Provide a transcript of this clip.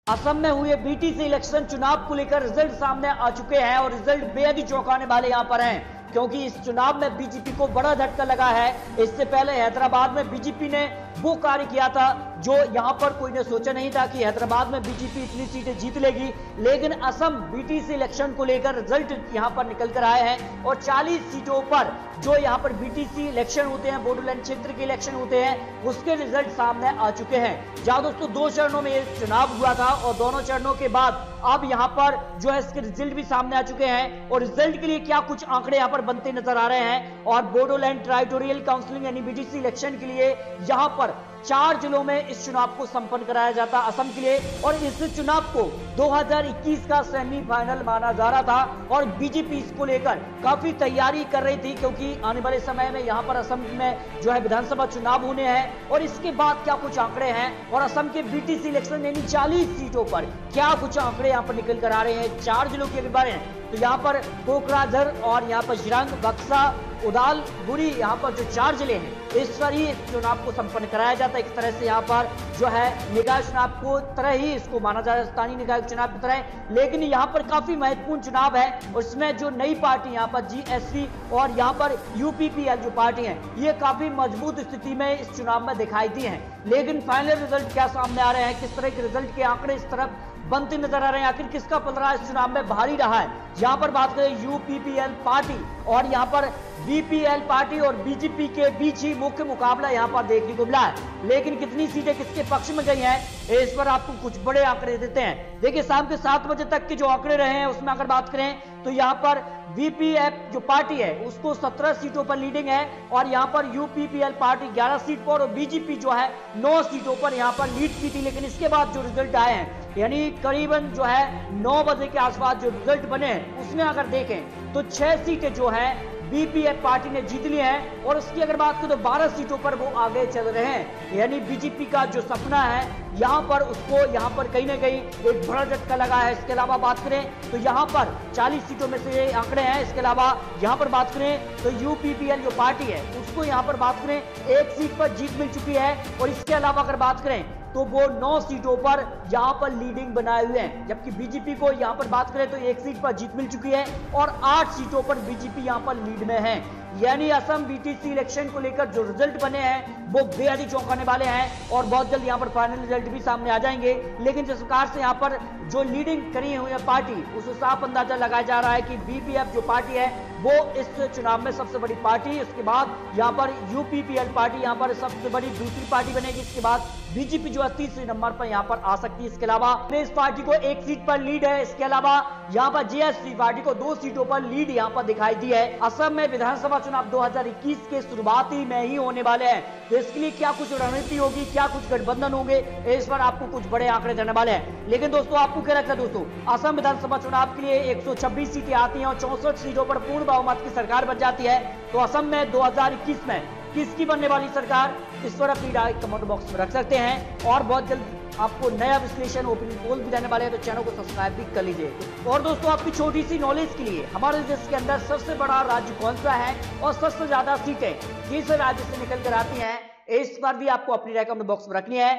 असम में हुए BTC election चुनाव को लेकर रिजल्ट सामने आ चुके हैं और रिजल्ट बेहद ही चौंकाने वाले यहां पर हैं, क्योंकि इस चुनाव में बीजेपी को बड़ा झटका लगा है। इससे पहले हैदराबाद में बीजेपी ने वो कार्य किया था जो यहां पर कोई ने सोचा नहीं था कि हैदराबाद में बीजेपी इतनी सीटें जीत लेगी, लेकिन असम बीटीसी इलेक्शन को लेकर रिजल्ट यहां पर निकल कर आए हैं और 40 सीटों पर जो यहां पर बीटीसी इलेक्शन होते हैं, बोडोलैंड क्षेत्र के इलेक्शन होते हैं, उसके रिजल्ट सामने आ चुके हैं। जहां दोस्तों 2 चरणों में चुनाव हुआ था और दोनों चरणों के बाद अब यहां पर जो है इसके रिजल्ट भी सामने आ चुके हैं और रिजल्ट के लिए क्या कुछ आंकड़े यहां पर बनते नजर आ रहे हैं। और बोडोलैंड टेरिटोरियल काउंसिल यानी बीटीसी इलेक्शन के लिए यहां पर 4 जिलों में इस चुनाव को संपन्न कराया जाता असम के लिए, और इस चुनाव को 2021 का सेमीफाइनल माना जा रहा था और बीजेपी इसको लेकर काफी तैयारी कर रही थी, क्योंकि आने वाले समय में यहां पर असम में जो है विधानसभा चुनाव होने हैं और इसके बाद क्या कुछ आंकड़े हैं और असम के बीटीसी इलेक्शन यानी 40 सीटों पर क्या कुछ आंकड़े यहां पर निकल कर आ रहे हैं। 4 जिलों के बारे में तो यहाँ पर कोकराझार और यहाँ पर जिरंग, बक्सा, उदाल, बुरी, यहाँ पर जो 4 जिले हैं इस पर ही इस चुनाव को संपन्न कराया जाता है। एक तरह से यहाँ पर जो है निकाय चुनाव को तरह ही इसको माना जाता है, स्थानीय निकाय चुनाव की तरह, लेकिन यहाँ पर काफी महत्वपूर्ण चुनाव है। उसमें जो नई पार्टी यहाँ पर जीएसपी और यहाँ पर यूपीपीएल जो पार्टी है ये काफी मजबूत स्थिति में इस चुनाव में दिखाई दी है। लेकिन फाइनल रिजल्ट क्या सामने आ रहे हैं, किस तरह के रिजल्ट के आंकड़े इस तरफ बनते नजर आ रहे हैं, आखिर किसका पलड़ा इस चुनाव में भारी रहा है। यहाँ पर बात करें यूपीपीएल पार्टी और यहाँ पर बीपीएल पार्टी और बीजेपी के बीच ही मुख्य मुकाबला यहाँ पर देखने को मिला है, लेकिन कितनी सीटें किसके पक्ष में गई हैं इस पर आपको कुछ बड़े आंकड़े देते हैं। देखिए शाम के 7 बजे तक के जो आंकड़े रहे हैं उसमें अगर बात करें तो यहाँ पर बीपीएफ जो पार्टी है उसको 17 सीटों पर लीडिंग है और यहाँ पर यूपीपीएल पार्टी 11 सीट पर और बीजेपी जो है 9 सीटों पर यहाँ पर लीड की थी। लेकिन इसके बाद जो रिजल्ट आए हैं यानी करीबन जो है 9 बजे के आसपास जो रिजल्ट बने हैं उसमें अगर देखें तो 6 सीटें जो है बीपीएफ पार्टी ने जीत ली है और उसकी अगर बात करें तो 12 सीटों पर वो आगे चल रहे हैं। यानी बीजेपी का जो सपना है यहाँ पर उसको यहाँ पर कहीं ना कहीं एक बड़ा झटका लगा है। इसके अलावा बात करें तो यहाँ पर 40 सीटों में से ये आंकड़े हैं। इसके अलावा यहाँ पर बात करें तो यूपीपीएल जो पार्टी है उसको यहाँ पर बात करें 1 सीट पर जीत मिल चुकी है और इसके अलावा अगर बात करें तो वो 9 सीटों पर यहाँ पर लीडिंग बनाए हुए हैं, जबकि बीजेपी को यहाँ पर बात करें तो 1 सीट पर जीत मिल चुकी है और 8 सीटों पर बीजेपी यहाँ पर लीड में है। यानी असम बीटीसी इलेक्शन को लेकर जो रिजल्ट बने हैं वो बेहद ही चौंकाने वाले हैं और बहुत जल्द यहाँ पर फाइनल रिजल्ट भी सामने आ जाएंगे। लेकिन जिस प्रकार से यहाँ पर जो लीडिंग करी हुई है पार्टी उससे साफ अंदाजा लगाया जा रहा है कि बीपीएफ जो पार्टी है वो इस चुनाव में सबसे बड़ी पार्टी, इसके बाद यहाँ पर यूपीपीएल पार्टी यहाँ पर सबसे बड़ी दूसरी पार्टी बनेगी। इसके बाद बीजेपी जो है तीसरे नंबर पर यहाँ पर आ सकती है। इसके अलावा इस पार्टी को 1 सीट पर लीड है। इसके अलावा यहाँ पर जीएसपी पार्टी को 2 सीटों पर लीड यहाँ पर दिखाई दी है। असम में विधानसभा चुनाव 2021 के शुरुआती में ही होने वाले हैं, तो इसके लिए क्या कुछ रणनीति होगी, क्या कुछ गठबंधन होंगे, इस पर आपको कुछ बड़े आंकड़े देने वाले हैं। लेकिन दोस्तों आपको क्या लगता है दोस्तों, असम विधानसभा चुनाव के लिए 126 सीटें आती हैं और 64 सीटों पर पूर्ण बहुमत की सरकार बन जाती है, तो असम में 2021 में किसकी बनने वाली सरकार, इस पर अपनी राय कमेंट बॉक्स में रख सकते हैं। और बहुत जल्द आपको नया विश्लेषण ओपिनियन पोल भी देने वाले हैं, तो चैनल को सब्सक्राइब भी कर लीजिए। और दोस्तों आपकी छोटी सी नॉलेज के लिए हमारे देश के अंदर सबसे बड़ा राज्य कौन सा है और सबसे ज्यादा सीटें किस राज्य से निकल कर आती हैं, इस पर भी आपको अपनी राय कमेंट बॉक्स में रखनी है।